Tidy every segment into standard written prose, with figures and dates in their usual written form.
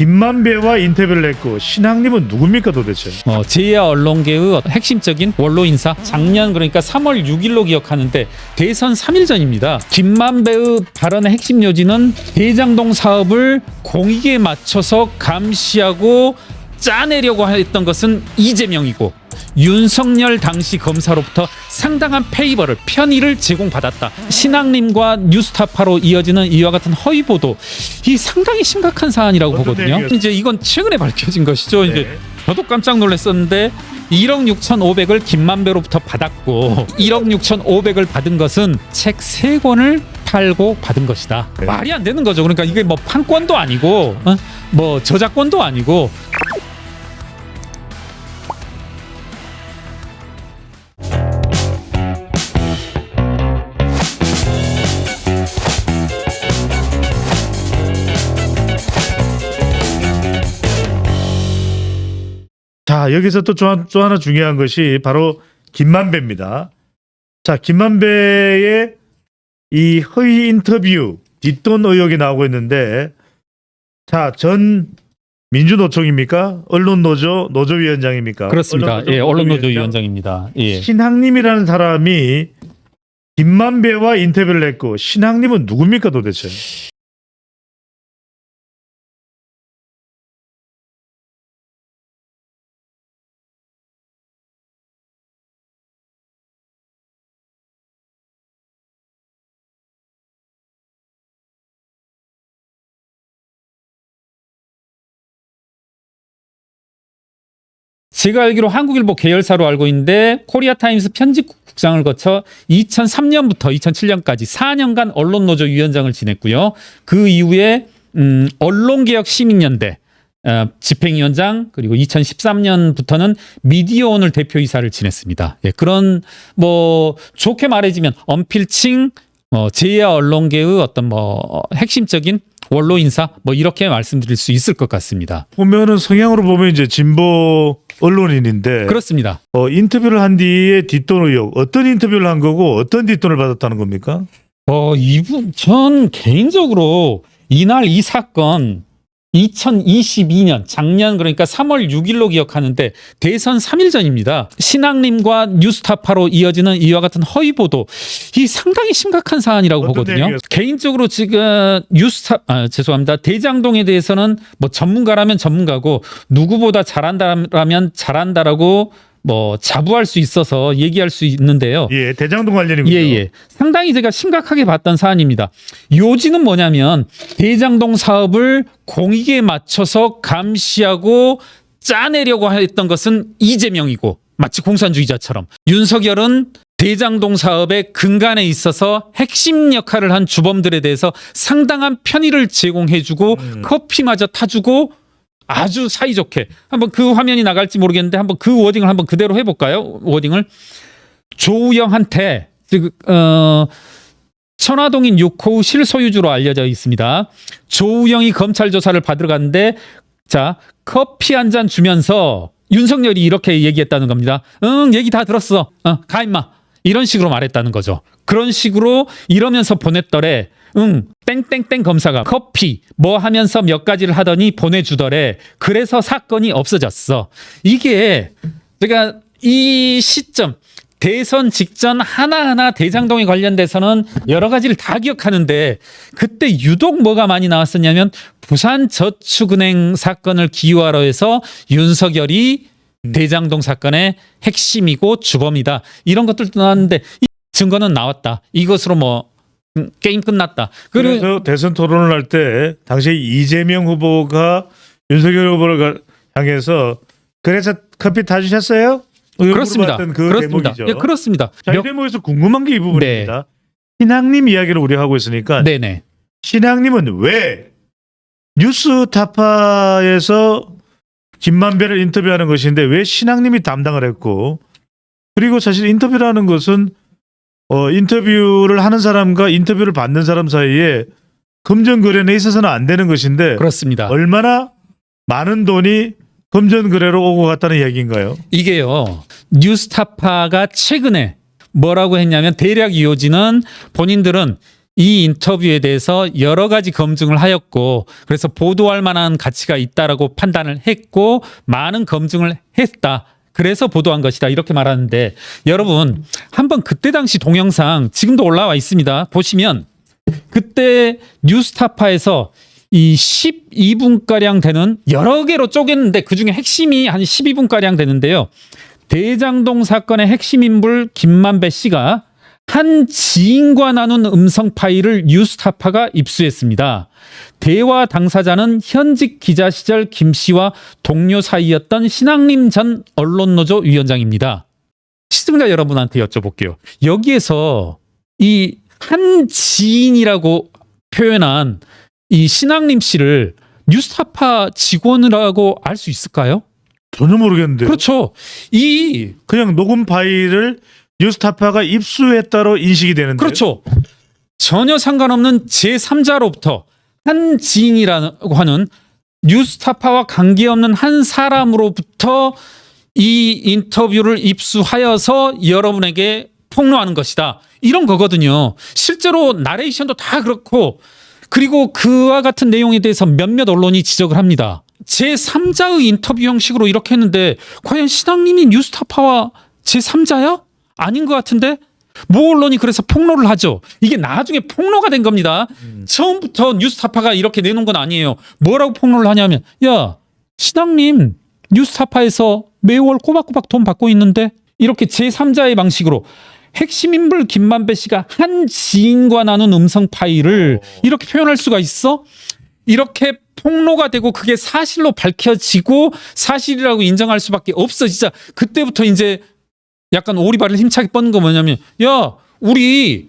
김만배와 인터뷰를 했고 신학님은 누굽니까 도대체? 제2야 언론계의 핵심적인 원로 인사 작년 그러니까 3월 6일로 기억하는데 대선 3일 전입니다. 김만배의 발언의 핵심 요지는 대장동 사업을 공익에 맞춰서 감시하고 짜내려고 했던 것은 이재명이고 윤석열 당시 검사로부터 상당한 페이버를 편의를 제공받았다. 신학님과 뉴스타파로 이어지는 이와 같은 허위 보도 이 상당히 심각한 사안이라고 보거든요. 내용이었어요? 이제 이건 최근에 밝혀진 것이죠. 네. 이제 저도 깜짝 놀랐었는데 1억 6,500을 김만배로부터 받았고 1억 6,500을 받은 것은 책 3권을 팔고 받은 것이다. 네. 말이 안 되는 거죠. 그러니까 이게 뭐 판권도 아니고 뭐 저작권도 아니고 자, 여기서 또 하나 중요한 것이 바로 김만배입니다. 자, 김만배의 이 허위 인터뷰 뒷돈 의혹이 나오고 있는데, 자, 전 민주노총입니까? 언론노조 노조위원장입니까? 그렇습니다. 예, 언론노조 위원장입니다. 예. 신학님이라는 사람이 김만배와 인터뷰를 했고 신학님은 누굽니까 도대체? 제가 알기로 한국일보 계열사로 알고 있는데 코리아타임스 편집국장을 거쳐 2003년부터 2007년까지 4년간 언론노조 위원장을 지냈고요. 그 이후에 언론개혁 시민연대 집행위원장 그리고 2013년부터는 미디어오늘 대표이사를 지냈습니다. 예, 그런 뭐 좋게 말해지면 언필칭 제2야 언론계의 어떤 뭐 핵심적인 원로 인사 뭐 이렇게 말씀드릴 수 있을 것 같습니다. 보면은 성향으로 보면 이제 진보 언론인인데 그렇습니다. 인터뷰를 한 뒤에 뒷돈 의혹 어떤 인터뷰를 한 거고 어떤 뒷돈을 받았다는 겁니까? 이분 전 개인적으로 이날 이 사건 2022년 작년 그러니까 3월 6일로 기억하는데 대선 3일 전입니다. 신학님과 뉴스타파로 이어지는 이와 같은 허위 보도 이 상당히 심각한 사안이라고 어떤 보거든요. 내용이었어요? 개인적으로 지금 죄송합니다. 대장동에 대해서는 뭐 전문가라면 전문가고 누구보다 잘한다라면 잘한다라고 뭐 자부할 수 있어서 얘기할 수 있는데요. 예, 대장동 관련이군요. 예. 상당히 제가 심각하게 봤던 사안입니다. 요지는 뭐냐면 대장동 사업을 공익에 맞춰서 감시하고 짜내려고 했던 것은 이재명이고 마치 공산주의자처럼 윤석열은 대장동 사업의 근간에 있어서 핵심 역할을 한 주범들에 대해서 상당한 편의를 제공해주고 커피마저 타주고 아주 사이좋게 한번 그 화면이 나갈지 모르겠는데 한번 그 워딩을 한번 그대로 해볼까요? 워딩을 조우영한테 천화동인 6호 실소유주로 알려져 있습니다. 조우영이 검찰 조사를 받으러 갔는데 자 커피 한 잔 주면서 윤석열이 이렇게 얘기했다는 겁니다. 응 얘기 다 들었어. 가 임마. 이런 식으로 말했다는 거죠. 그런 식으로 이러면서 보냈더래. 땡땡땡 검사가 커피 뭐 하면서 몇 가지를 하더니 보내주더래. 그래서 사건이 없어졌어. 이게 제가 이 시점 대선 직전 하나하나 대장동에 관련돼서는 여러 가지를 다 기억하는데 그때 유독 뭐가 많이 나왔었냐면 부산저축은행 사건을 기유하러 해서 윤석열이 대장동 사건의 핵심이고 주범이다. 이런 것들도 나왔는데 이 증거는 나왔다. 이것으로 뭐 게임 끝났다. 그래서 대선 토론을 할 때 당시 이재명 후보가 윤석열 후보를 향해서 그래서 커피 타주셨어요? 그렇습니다. 그 그렇습니다. 대목이죠. 예, 그렇습니다. 자, 이 대목에서 궁금한 게 이 부분입니다. 신학님 이야기를 우리가 하고 있으니까 네네. 신학님은 왜 뉴스타파에서 김만배를 인터뷰하는 것인데 왜 신학님이 담당을 했고 그리고 사실 인터뷰라는 것은 인터뷰를 하는 사람과 인터뷰를 받는 사람 사이에 금전 거래에 있어서는 안 되는 것인데 그렇습니다. 얼마나 많은 돈이 금전 거래로 오고 갔다는 이야기인가요? 이게요. 뉴스타파가 최근에 뭐라고 했냐면 대략 이 요지는 본인들은 이 인터뷰에 대해서 여러 가지 검증을 하였고 그래서 보도할 만한 가치가 있다라고 판단을 했고 많은 검증을 했다. 그래서 보도한 것이다. 이렇게 말하는데 여러분 한번 그때 당시 동영상 지금도 올라와 있습니다. 보시면 그때 뉴스타파에서 이 12분가량 되는 여러 개로 쪼갰는데 그중에 핵심이 한 12분가량 되는데요. 대장동 사건의 핵심 인물 김만배 씨가 한 지인과 나눈 음성 파일을 뉴스타파가 입수했습니다. 대화 당사자는 현직 기자 시절 김 씨와 동료 사이였던 신앙림 전 언론노조 위원장입니다. 시청자 여러분한테 여쭤볼게요. 여기에서 이 한 지인이라고 표현한 이 신앙림 씨를 뉴스타파 직원이라고 알 수 있을까요? 전혀 모르겠는데요. 그렇죠. 이 그냥 녹음 파일을 뉴스타파가 입수했다로 인식이 되는데. 그렇죠. 전혀 상관없는 제3자로부터 한 지인이라고 하는 뉴스타파와 관계없는 한 사람으로부터 이 인터뷰를 입수하여서 여러분에게 폭로하는 것이다. 이런 거거든요. 실제로 나레이션도 다 그렇고 그리고 그와 같은 내용에 대해서 몇몇 언론이 지적을 합니다. 제3자의 인터뷰 형식으로 이렇게 했는데 과연 신앙님이 뉴스타파와 제3자야? 아닌 것 같은데? 모 언론이 그래서 폭로를 하죠. 이게 나중에 폭로가 된 겁니다. 처음부터 뉴스타파가 이렇게 내놓은 건 아니에요. 뭐라고 폭로를 하냐면 야 신앙님 뉴스타파에서 매월 꼬박꼬박 돈 받고 있는데 이렇게 제3자의 방식으로 핵심 인물 김만배 씨가 한 지인과 나눈 음성 파일을 이렇게 표현할 수가 있어? 이렇게 폭로가 되고 그게 사실로 밝혀지고 사실이라고 인정할 수밖에 없어. 진짜 그때부터 이제 약간 오리발을 힘차게 뻗는 거 뭐냐면 야 우리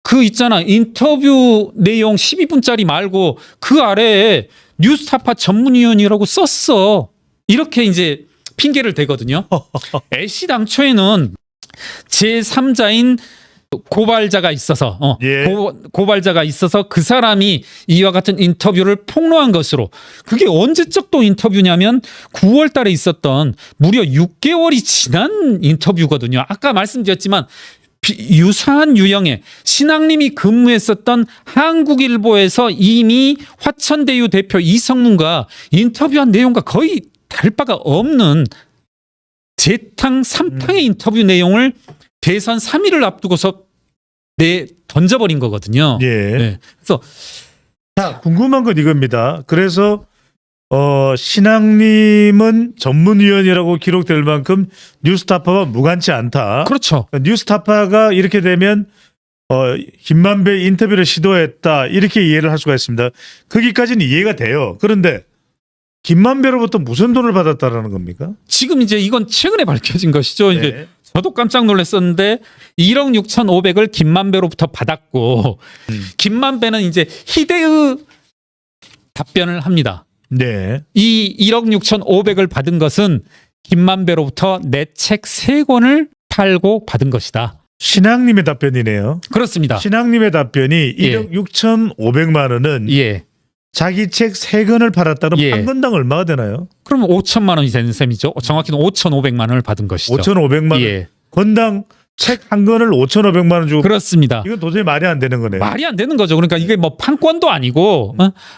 그 있잖아 인터뷰 내용 12분짜리 말고 그 아래에 뉴스타파 전문위원이라고 썼어. 이렇게 이제 핑계를 대거든요. 애시 당초에는 제3자인 고발자가 있어서 예. 고발자가 있어서 그 사람이 이와 같은 인터뷰를 폭로한 것으로 그게 언제적 또 인터뷰냐면 9월 달에 있었던 무려 6개월이 지난 인터뷰거든요. 아까 말씀드렸지만 유사한 유형의 신앙님이 근무했었던 한국일보에서 이미 화천대유 대표 이성문과 인터뷰한 내용과 거의 다를 바가 없는 재탕 3탕의 인터뷰 내용을 대선 3일을 앞두고서 던져버린 거거든요. 예. 네. 그래서 자, 궁금한 건 이겁니다. 그래서 신앙님은 전문위원이라고 기록될 만큼 뉴스타파와 무관치 않다. 그렇죠. 그러니까 뉴스타파가 이렇게 되면 김만배 인터뷰를 시도했다 이렇게 이해를 할 수가 있습니다. 거기까지는 이해가 돼요. 그런데 김만배로부터 무슨 돈을 받았다라는 겁니까? 지금 이제 이건 최근에 밝혀진 것이죠. 네. 이제 저도 깜짝 놀랐었는데 1억 6,500을 김만배로부터 받았고 김만배는 이제 희대의 답변을 합니다. 네. 이 1억 6,500을 받은 것은 김만배로부터 내 책 3권을 팔고 받은 것이다. 신앙님의 답변이네요. 그렇습니다. 신앙님의 답변이 1억 6,500만 원은 예. 자기 책 3권을 팔았다면 예. 한 건당 얼마가 되나요? 그러면 5천만 원이 되는 셈이죠. 정확히는 5,500만 원을 받은 것이죠. 5,500만 원. 예. 건당 책 한 권을 5,500만 원 주고 그렇습니다. 이건 도저히 말이 안 되는 거네요. 말이 안 되는 거죠. 그러니까 이게 뭐 판권도 아니고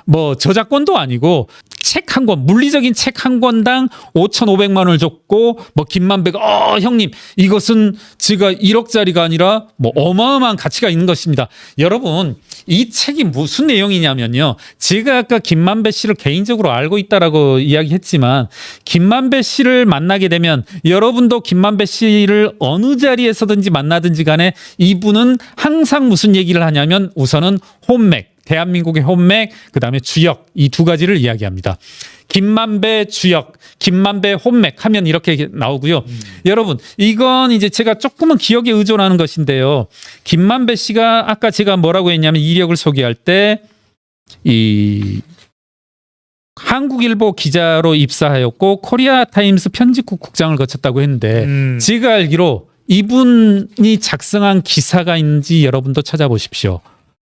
뭐 저작권도 아니고 책 한 권, 물리적인 책 한 권당 5,500만 원을 줬고 뭐 김만배가 형님 이것은 제가 1억짜리가 아니라 뭐 어마어마한 가치가 있는 것입니다. 여러분 이 책이 무슨 내용이냐면요. 제가 아까 김만배 씨를 개인적으로 알고 있다라고 이야기했지만 김만배 씨를 만나게 되면 여러분도 김만배 씨를 어느 자리에서든지 만나든지 간에 이분은 항상 무슨 얘기를 하냐면 우선은 혼맥, 대한민국의 혼맥, 그다음에 주역 이 두 가지를 이야기합니다. 김만배 주역, 김만배 혼맥 하면 이렇게 나오고요. 여러분 이건 이제 제가 조금은 기억에 의존하는 것인데요. 김만배 씨가 아까 제가 뭐라고 했냐면 이력을 소개할 때 이 한국일보 기자로 입사하였고 코리아타임스 편집국 국장을 거쳤다고 했는데 제가 알기로 이분이 작성한 기사가 있는지 여러분도 찾아보십시오.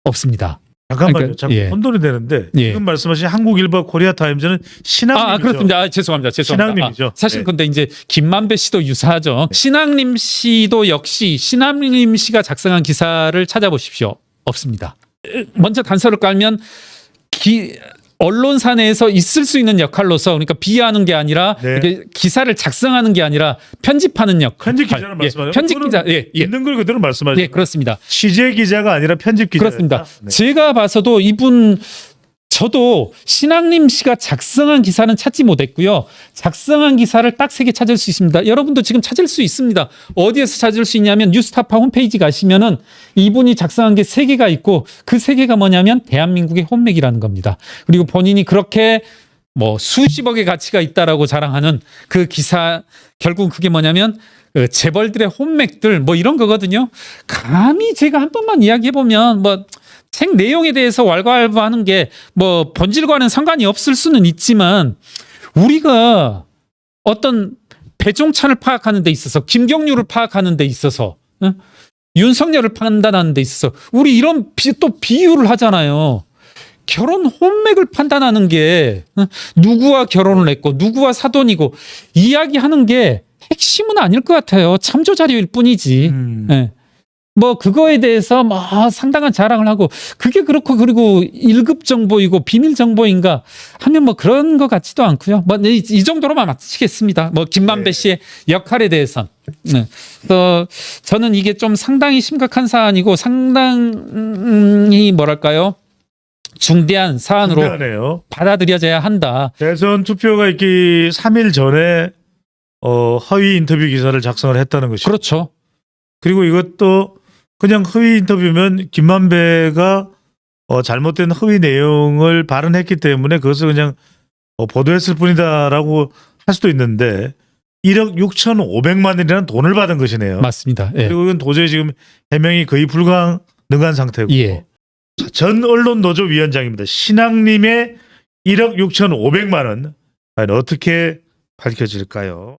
없습니다. 잠깐만요. 그러니까, 자꾸 예. 혼돈이 되는데 예. 지금 말씀하신 한국일보 코리아타임즈는 신앙님이죠. 그렇습니다. 죄송합니다. 신앙님이죠. 사실 네. 근데 이제 김만배 씨도 유사하죠. 신앙님 씨도 역시 신앙님 씨가 작성한 기사를 찾아보십시오. 없습니다. 먼저 단서를 깔면 언론사 내에서 있을 수 있는 역할로서 그러니까 비하하는 게 아니라 네. 이렇게 기사를 작성하는 게 아니라 편집하는 역할. 편집 기자를 말씀하죠. 편집 기자. 예, 예. 있는 걸 그대로 말씀하죠. 예, 그렇습니다. 취재 기자가 아니라 편집 기자. 그렇습니다. 네. 제가 봐서도 저도 신앙림 씨가 작성한 기사는 찾지 못했고요. 작성한 기사를 딱 3개 찾을 수 있습니다. 여러분도 지금 찾을 수 있습니다. 어디에서 찾을 수 있냐면 뉴스타파 홈페이지 가시면은 이분이 작성한 게 3개가 있고 그 3개가 뭐냐면 대한민국의 혼맥이라는 겁니다. 그리고 본인이 그렇게 뭐 수십억의 가치가 있다라고 자랑하는 그 기사 결국 그게 뭐냐면 그 재벌들의 혼맥들 뭐 이런 거거든요. 감히 제가 한 번만 이야기해 보면 뭐 책 내용에 대해서 왈가왈부하는 게 뭐 본질과는 상관이 없을 수는 있지만 우리가 어떤 배종찬을 파악하는 데 있어서 김경률을 파악하는 데 있어서 윤석열을 판단하는 데 있어서 우리 이런 또 비유를 하잖아요. 결혼 혼맥을 판단하는 게 누구와 결혼을 했고 누구와 사돈이고 이야기하는 게 핵심은 아닐 것 같아요. 참조 자료일 뿐이지. 예. 뭐 그거에 대해서 뭐 상당한 자랑을 하고 그게 그렇고 그리고 1급 정보이고 비밀 정보인가 하면 뭐 그런 것 같지도 않고요. 뭐 이 정도로만 마치겠습니다. 뭐 김만배 씨의 역할에 대해선. 네. 저는 이게 좀 상당히 심각한 사안이고 상당히 뭐랄까요? 중대한 사안으로 중대하네요. 받아들여져야 한다. 대선 투표가 있기 3일 전에 허위 인터뷰 기사를 작성을 했다는 것이죠. 그렇죠. 그리고 이것도 그냥 허위 인터뷰면 김만배가 잘못된 허위 내용을 발언했기 때문에 그것을 그냥 보도했을 뿐이다라고 할 수도 있는데 1억 6,500만 원이라는 돈을 받은 것이네요. 맞습니다. 예. 그리고 이건 도저히 지금 해명이 거의 불가능한 상태고 예. 전 언론노조 위원장입니다. 신앙님의 1억 6,500만 원 과연 어떻게 밝혀질까요?